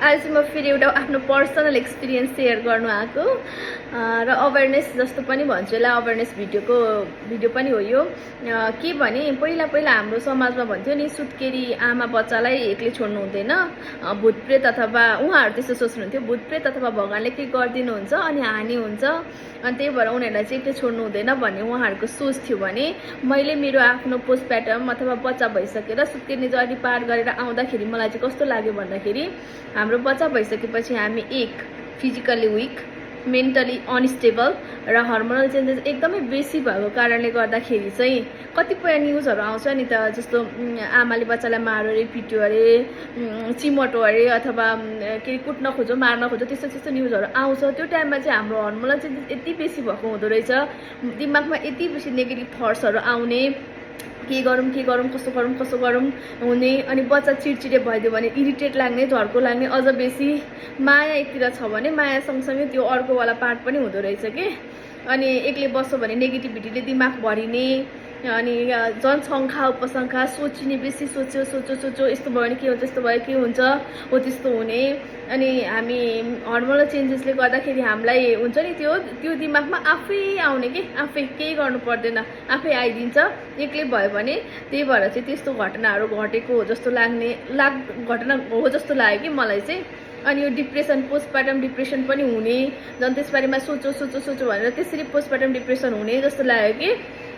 आज चाहिँ म फेरि एउटा आफ्नो पर्सनल एक्सपिरियन्स सेयर गर्नु आएको र अवेरनेस जस्तो पनि भन्छु यसलाई अवेरनेस भिडियो पनि हो यो के भने पहिला हाम्रो समाजमा भन्थ्यो नि सुत्केरी आमा बच्चालाई एक्लै छोड्नु हुँदैन भूतप्रेत अथवा उहाँहरू त्यस्तो सोच्नुहुन्थ्यो भूतप्रेत अथवा भगवानले के गरिदिनुहुन्छ अनि हानि हुन्छ अनि त्यही भएर उनीहरूलाई चाहिँ एक्लै छोड्नु हुँदैन भन्ने उहाँहरूको सोच थियो भने मैले मेरो आफ्नो पोस्टमार्टम अथवा बच्चा भइसकेर सुत्केरी जर्नी पार गरेर आउँदाखेरि मलाई चाहिँ कस्तो लाग्यो भन्दाखेरि हाम्रो बच्चा भइसकेपछि हामी एक फिजिकली विक मेन्टली अनस्टेबल र हर्मोनल चेन्जेस एकदमै बेसी भएको कारणले गर्दाखेरि चाहिँ कतिपय न्युजहरू आउँछ नि त जस्तो आमाले बच्चालाई मार्यो अरे पिट्यो अरे चिमटो अरे अथवा के कुट्न खोज्यो मार्न खोज्यो त्यस्तो न्युजहरू आउँछ त्यो टाइममा चाहिँ हाम्रो हर्मोनल चेन्जेस यति बेसी भएको हुँदो रहेछ दिमागमा यति बेसी नेगेटिभ थट्सहरू आउने के गरौँ कसो गरौँ हुने अनि बच्चा चिडचिडे भइदियो भने इरिटेट लाग्ने झर्को लाग्ने अझ बेसी माया एकतिर छ भने माया सँगसँगै त्यो अर्कोवाला पार्ट पनि हुँदो रहेछ कि अनि एक्लै बस्यो भने नेगेटिभिटीले दिमाग भरिने अनि झन् शङ्का उपशङ्का सोचिने बेसी सोच्यो यस्तो भयो भने के हुन्छ यस्तो भयो के हुन्छ हो त्यस्तो हुने अनि हामी हर्मोनल चेन्जेसले गर्दाखेरि हामीलाई हुन्छ नि त्यो दिमागमा आफै आउने कि आफै केही गर्नु पर्दैन आफै आइदिन्छ एक्लै भयो भने त्यही भएर चाहिँ त्यस्तो घटनाहरू घटेको हो जस्तो घटना हो जस्तो लाग्यो कि मलाई चाहिँ अनि यो डिप्रेसन पोस्टमार्टम डिप्रेसन पनि हुने झन् त्यसबारेमा सोचो भनेर त्यसरी पोस्टमार्टम डिप्रेसन हुने जस्तो लाग्यो कि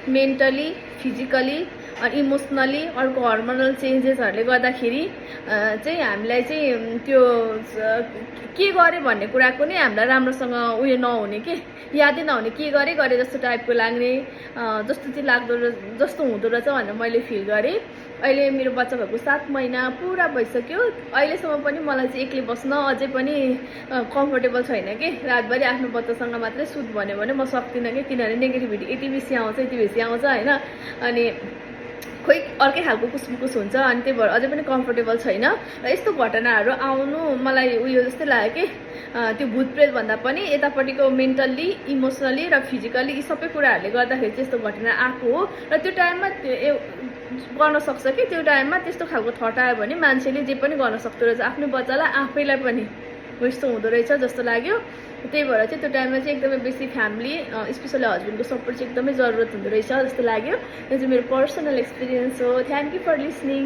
मेन्टली फिजिकली अनि इमोसनली अर्को हर्मोनल चेन्जेसहरूले गर्दाखेरि चाहिँ हामीलाई चाहिँ त्यो के गरे भन्ने कुराको नै हामीलाई राम्रोसँग उयो नहुने के यादै नहुने के गरे जस्तो टाइपको लाग्ने जस्तो हुँदो रहेछ भनेर मैले फिल गरेँ अहिले मेरो बच्चा भएको 7 महिना पुरा भइसक्यो अहिलेसम्म पनि मलाई चाहिँ एक्लै बस्न अझै पनि कम्फर्टेबल छैन कि रातभरि आफ्नो बच्चासँग मात्रै सुत भन्यो भने म सक्दिनँ कि किनभने नेगेटिभिटी यति बेसी आउँछ होइन अनि खोइ अर्कै खालको कुसमुकुस हुन्छ अनि त्यही भएर अझै पनि कम्फर्टेबल छैन र यस्तो घटनाहरू आउनु मलाई उयो जस्तै लाग्यो कि त्यो भूतप्रेत भन्दा पनि यतापट्टिको मेन्टल्ली इमोसनली र फिजिकली यी सबै कुराहरूले गर्दाखेरि त्यस्तो घटना आएको हो र त्यो टाइममा गर्न सक्छ कि त्यो टाइममा त्यस्तो खालको थट आयो भने मान्छेले जे पनि गर्न सक्दो रहेछ आफ्नो बच्चालाई आफैलाई पनि यस्तो हुँदो रहेछ जस्तो लाग्यो त्यही भएर चाहिँ त्यो टाइममा चाहिँ एकदमै बेसी फ्यामिली स्पेसली हस्बेन्डको सपोर्ट चाहिँ एकदमै जरुरत हुँदो रहेछ जस्तो लाग्यो यो चाहिँ मेरो पर्सनल एक्सपिरियन्स हो थ्याङ्क यू फर लिसनिङ